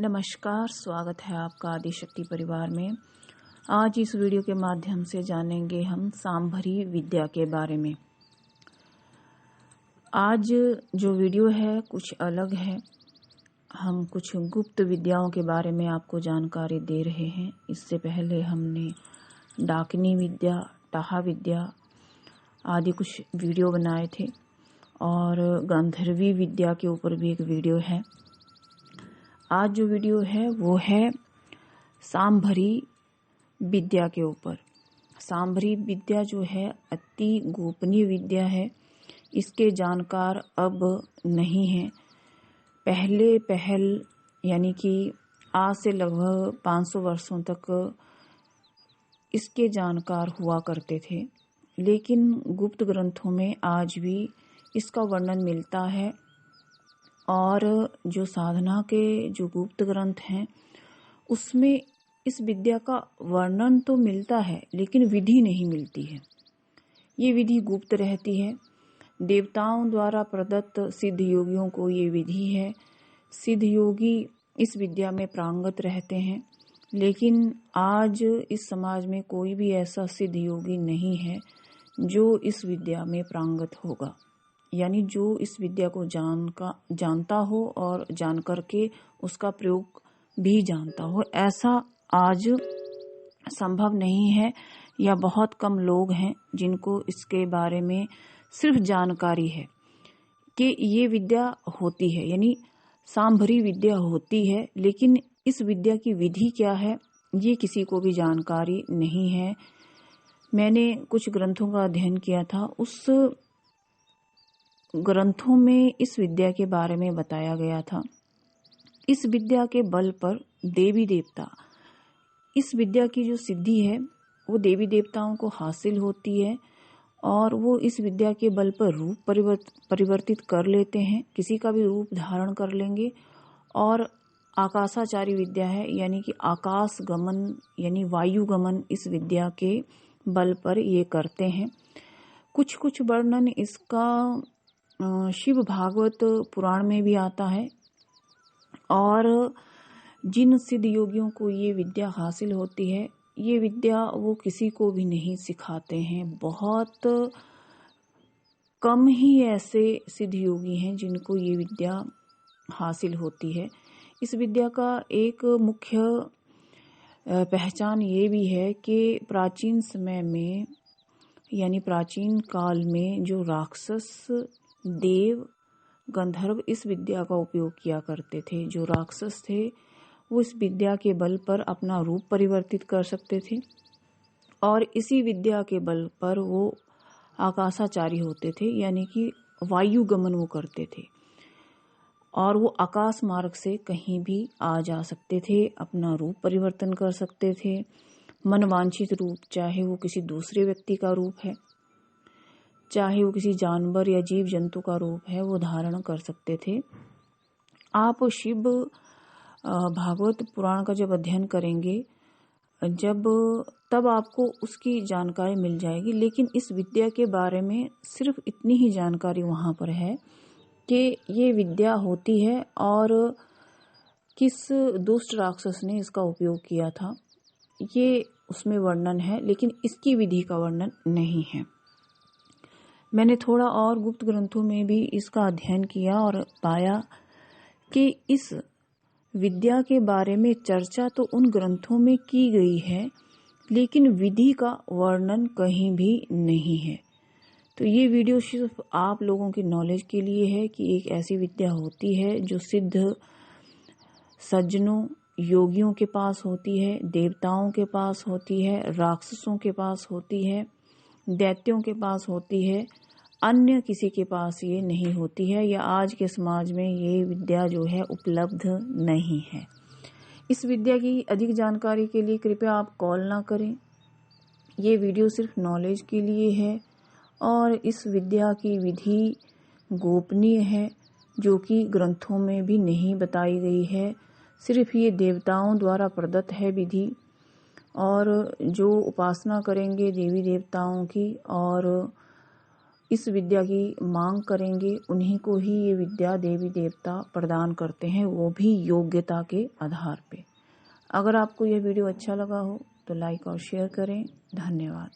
नमस्कार, स्वागत है आपका आदिशक्ति परिवार में। आज इस वीडियो के माध्यम से जानेंगे हम सांभरी विद्या के बारे में। आज जो वीडियो है कुछ अलग है। हम कुछ गुप्त विद्याओं के बारे में आपको जानकारी दे रहे हैं। इससे पहले हमने डाकिनी विद्या, टाहा विद्या आदि कुछ वीडियो बनाए थे और गांधर्वी विद्या के ऊपर भी एक वीडियो है। आज जो वीडियो है वो है सांभरी विद्या के ऊपर। सांभरी विद्या जो है अति गोपनीय विद्या है। इसके जानकार अब नहीं हैं। पहल यानी कि आज से लगभग 500 वर्षों तक इसके जानकार हुआ करते थे, लेकिन गुप्त ग्रंथों में आज भी इसका वर्णन मिलता है। और जो साधना के जो गुप्त ग्रंथ हैं उसमें इस विद्या का वर्णन तो मिलता है, लेकिन विधि नहीं मिलती है। ये विधि गुप्त रहती है। देवताओं द्वारा प्रदत्त सिद्ध योगियों को ये विधि है। सिद्ध योगी इस विद्या में प्रांगत रहते हैं, लेकिन आज इस समाज में कोई भी ऐसा सिद्ध योगी नहीं है जो इस विद्या में प्रांगत होगा, यानी जो इस विद्या को जानता हो और जान करके उसका प्रयोग भी जानता हो। ऐसा आज संभव नहीं है, या बहुत कम लोग हैं जिनको इसके बारे में सिर्फ जानकारी है कि ये विद्या होती है, यानी सांभरी विद्या होती है। लेकिन इस विद्या की विधि क्या है ये किसी को भी जानकारी नहीं है। मैंने कुछ ग्रंथों का अध्ययन किया था। उस ग्रंथों में इस विद्या के बारे में बताया गया था। इस विद्या के बल पर देवी देवता, इस विद्या की जो सिद्धि है वो देवी देवताओं को हासिल होती है और वो इस विद्या के बल पर रूप परिवर्तित कर लेते हैं। किसी का भी रूप धारण कर लेंगे। और आकाशाचारी विद्या है, यानी कि आकाश गमन यानी वायु गमन इस विद्या के बल पर ये करते हैं। कुछ वर्णन इसका शिव भागवत पुराण में भी आता है। और जिन सिद्ध योगियों को ये विद्या हासिल होती है, ये विद्या वो किसी को भी नहीं सिखाते हैं। बहुत कम ही ऐसे सिद्ध योगी हैं जिनको ये विद्या हासिल होती है। इस विद्या का एक मुख्य पहचान ये भी है कि प्राचीन समय में यानी प्राचीन काल में जो राक्षस, देव, गंधर्व इस विद्या का उपयोग किया करते थे। जो राक्षस थे वो इस विद्या के बल पर अपना रूप परिवर्तित कर सकते थे और इसी विद्या के बल पर वो आकाशाचारी होते थे, यानी कि वायु गमन वो करते थे और वो आकाश मार्ग से कहीं भी आ जा सकते थे, अपना रूप परिवर्तन कर सकते थे। मनवांछित रूप, चाहे वो किसी दूसरे व्यक्ति का रूप है, चाहे वो किसी जानवर या जीव जंतु का रूप है, वो धारण कर सकते थे। आप शिव भागवत पुराण का जब अध्ययन करेंगे तब आपको उसकी जानकारी मिल जाएगी। लेकिन इस विद्या के बारे में सिर्फ इतनी ही जानकारी वहाँ पर है कि ये विद्या होती है और किस दुष्ट राक्षस ने इसका उपयोग किया था, ये उसमें वर्णन है, लेकिन इसकी विधि का वर्णन नहीं है। मैंने थोड़ा और गुप्त ग्रंथों में भी इसका अध्ययन किया और पाया कि इस विद्या के बारे में चर्चा तो उन ग्रंथों में की गई है, लेकिन विधि का वर्णन कहीं भी नहीं है। तो ये वीडियो सिर्फ आप लोगों की नॉलेज के लिए है कि एक ऐसी विद्या होती है जो सिद्ध सज्जनों, योगियों के पास होती है, देवताओं के पास होती है, राक्षसों के पास होती है, दैत्यों के पास होती है, अन्य किसी के पास ये नहीं होती है, या आज के समाज में ये विद्या जो है उपलब्ध नहीं है। इस विद्या की अधिक जानकारी के लिए कृपया आप कॉल ना करें। ये वीडियो सिर्फ नॉलेज के लिए है और इस विद्या की विधि गोपनीय है, जो कि ग्रंथों में भी नहीं बताई गई है। सिर्फ ये देवताओं द्वारा प्रदत्त है विधि, और जो उपासना करेंगे देवी देवताओं की और इस विद्या की मांग करेंगे उन्हीं को ही ये विद्या देवी देवता प्रदान करते हैं, वो भी योग्यता के आधार पे। अगर आपको यह वीडियो अच्छा लगा हो तो लाइक और शेयर करें। धन्यवाद।